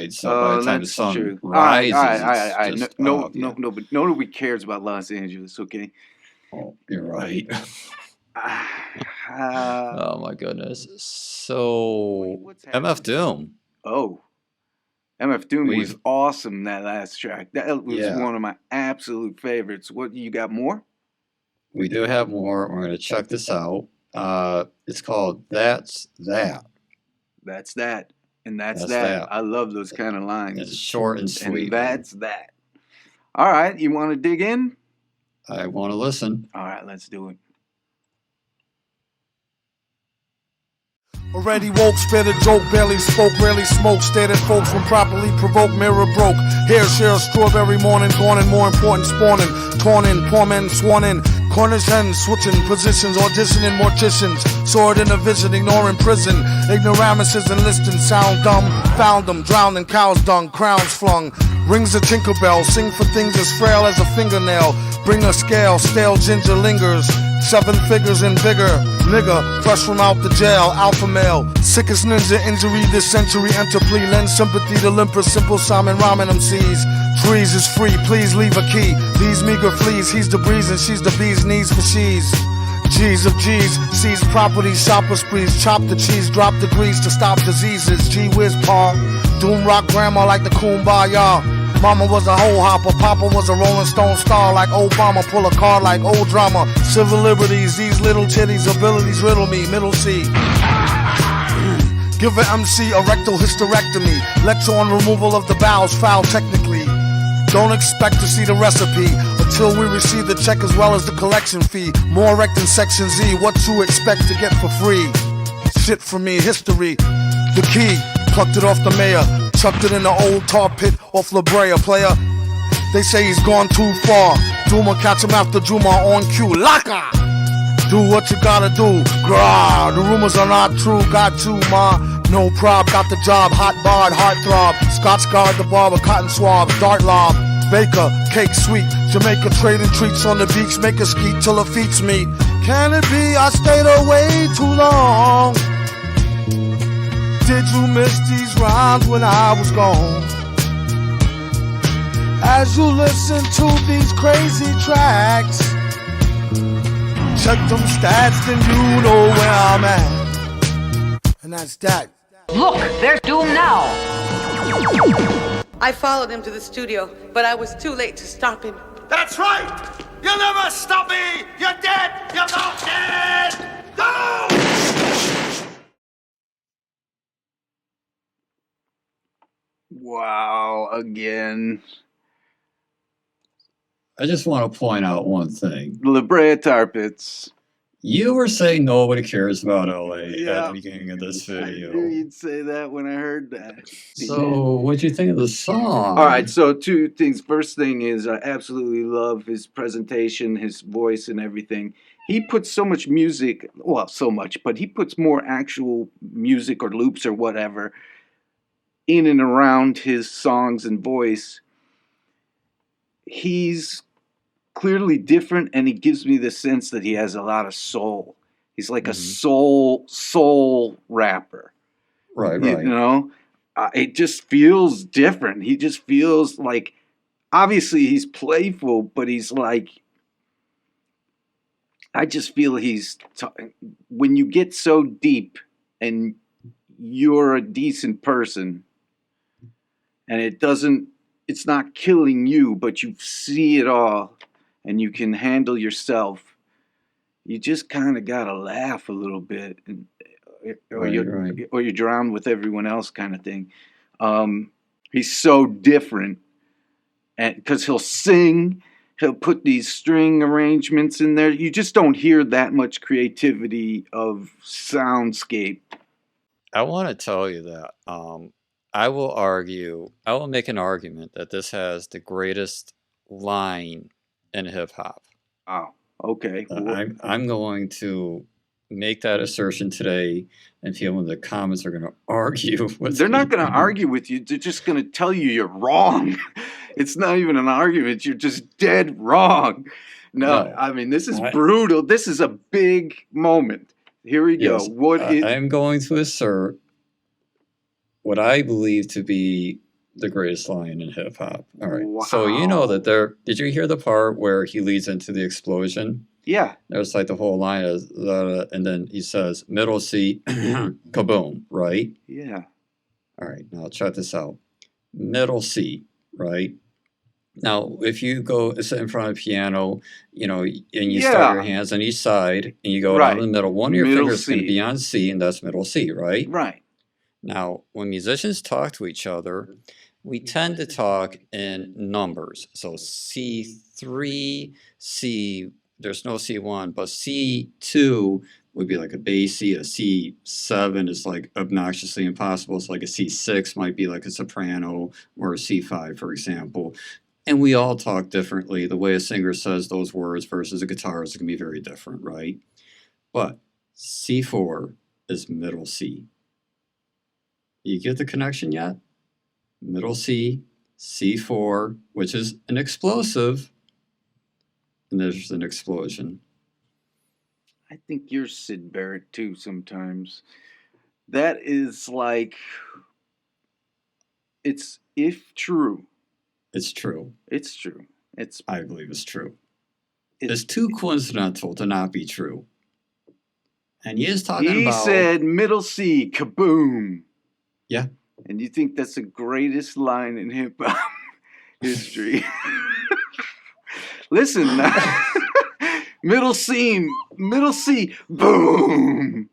night, so by the time the That's sun true. rises, All right. it's just yeah. But nobody cares about Los Angeles, okay? Oh, you're right. Uh, Oh my goodness. So what's MF happening? Doom. Oh, MF Doom was We've awesome, that last track. That was yeah, one of my absolute favorites. What, you got more? we do have more. We're gonna check this out. It's called That's That. That's that. And that's That's that. that. I love those kind of It's lines. short and sweet, And man. that's that. All right, you want to dig in? I want to listen. All right, let's do it. Already woke, spit a joke, barely spoke, rarely smoked, stared at folks when properly provoked, mirror broke. Hair share, strawberry morning, gone and more important, spawning, torn in, poor men sworn in. Cornish hens, switching positions, auditioning morticians, sword in a vision, ignoring prison. Ignoramuses enlisting, sound dumb, found them, drowned in cow's dung, crowns flung. Rings a Tinkerbell, sing for things as frail as a fingernail. Bring a scale, stale ginger lingers. 7 figures and bigger, nigga, fresh from out the jail, alpha male. Sickest ninja injury this century, enter plea, lend sympathy to limper, simple Simon Ramen MCs. Trees is free, please leave a key. These meager fleas, he's the breeze and she's the bee's knees for she's. G's of G's, seize property, shopper sprees, chop the cheese, drop the grease to stop diseases. Gee whiz, pa, doom rock grandma like the Kumbaya. Mama was a hoe hopper, Papa was a Rolling Stone star like Obama. Pull a car like old drama. Civil liberties, these little titties, abilities riddle me. Middle C. Give a MC a rectal hysterectomy. Lecture on removal of the bowels, foul technically. Don't expect to see the recipe until we receive the check as well as the collection fee. More rec than Section Z, what to expect to get for free. Shit for me, history. The key, plucked it off the mayor. Chucked it in the old tar pit off La Brea, player. They say he's gone too far. Duma catch him after Juma on cue. Laka! Do what you gotta do. Grah, the rumors are not true. Got you, ma. No prob, got the job. Hot barred, heart throb. Scotch guard the barber, cotton swab, dart lob. Baker, cake sweet. Jamaica trading treats on the beach. Make a skeet till her feet meet. Can it be I stayed away too long? Did you miss these rhymes when I was gone? As you listen to these crazy tracks, check them stats, then you know where I'm at. And that's that. Look, there's Doom now. I followed him to the studio, but I was too late to stop him. That's right! You'll never stop me! You're dead! You're not dead! Go! Wow, again. I just want to point out one thing. La Brea Tar Pits. You were saying nobody cares about LA at Yeah. the beginning of this I video. knew you'd say that when I heard that. So, what'd you think of the song? All right, so 2 things. First thing is I absolutely love his presentation, his voice, and everything. He puts so much music, well, so much, but he puts more actual music or loops or whatever in and around his songs and voice. He's clearly different, and he gives me the sense that he has a lot of soul. He's like a soul rapper. Right, You right. know, it just feels different. He just feels like, obviously he's playful, but he's like, I just feel when you get so deep and you're a decent person and it's not killing you, but you see it all and you can handle yourself, you just kind of got to laugh a little bit, or you're drowned with everyone else kind of thing. He's so different, and because he'll sing, he'll put these string arrangements in there. You just don't hear that much creativity of soundscape. I want to tell you that I will make an argument that this has the greatest line in hip hop. Oh, okay. I'm going to make that assertion today, and people in the comments are going to argue with They're not me. going to argue with you. They're just going to tell you you're wrong. It's not even an argument. You're just dead wrong. No, I mean, this is brutal. This is a big moment. Here we go. I'm going to assert what I believe to be the greatest line in hip hop. All right. So you know that Wow. there. Did you hear the part where he leads into the explosion? Yeah. There's like the whole line is, and then he says, "Middle C, kaboom!" Right. Yeah. All right. Now check this out. Middle C, right? Now, if you go sit in front of a piano, and you start your Yeah. hands on each side and you go down the Right. middle, one of your Middle fingers is going to C. be on C, and that's middle C, right? Right. Now, when musicians talk to each other, we tend to talk in numbers. So C3, there's no C1, but C2 would be like a bass C. A C7 is like obnoxiously impossible. It's like a C6 might be like a soprano, or a C5, for example. And we all talk differently. The way a singer says those words versus a guitarist can be very different, right? But C4 is middle C. You get the connection yet? Middle C, C4, which is an explosive, and there's an explosion. I think you're Sid Barrett too sometimes. That is like, it's, if true, It's true. it's true. It's, I believe it's true. It's it's, too coincidental to not be true. And he is talking he about. said middle C, kaboom. Yeah. And you think that's the greatest line in hip hop history? Listen, middle C, boom.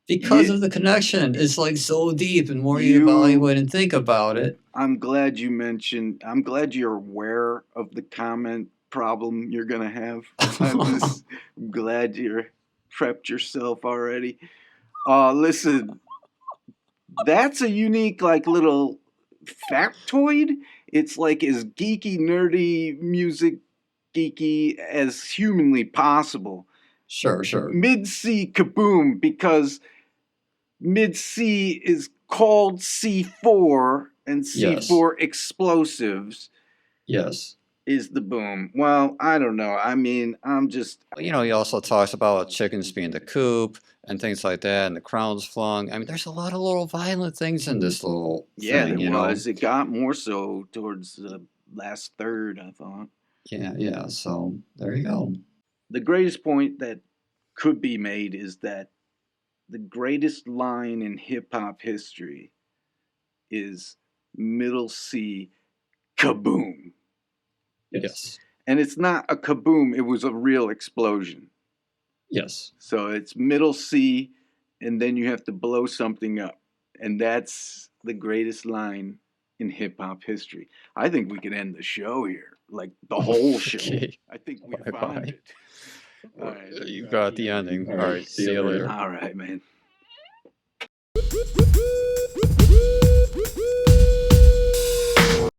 Because You- of the connection. It's like so deep, and more you You- evaluate and think about it. I'm glad you're aware of the comment problem you're gonna have. I'm glad you're prepped yourself already. Listen, that's a unique like little factoid. It's like as geeky, nerdy, music geeky as humanly possible. Sure. Mid C kaboom, because mid C is called C4 and C4 explosives Yes. is the boom. Well, I don't know. I mean, I'm just, He also talks about chickens being the coop and things like that, and the crowns flung. I mean, there's a lot of little violent things in this little yeah, thing, there was. It got more so towards the last third, I thought. Yeah. So there you go. The greatest point that could be made is that the greatest line in hip hop history is middle C kaboom. Yes. And it's not a kaboom, it was a real explosion. Yes. So it's middle C, and then you have to blow something up. And that's the greatest line in hip hop history. I think we could end the show here, like the whole show. Okay. I think we Bye-bye. found it. All right. You got the ending. All right. See you later. All right, man.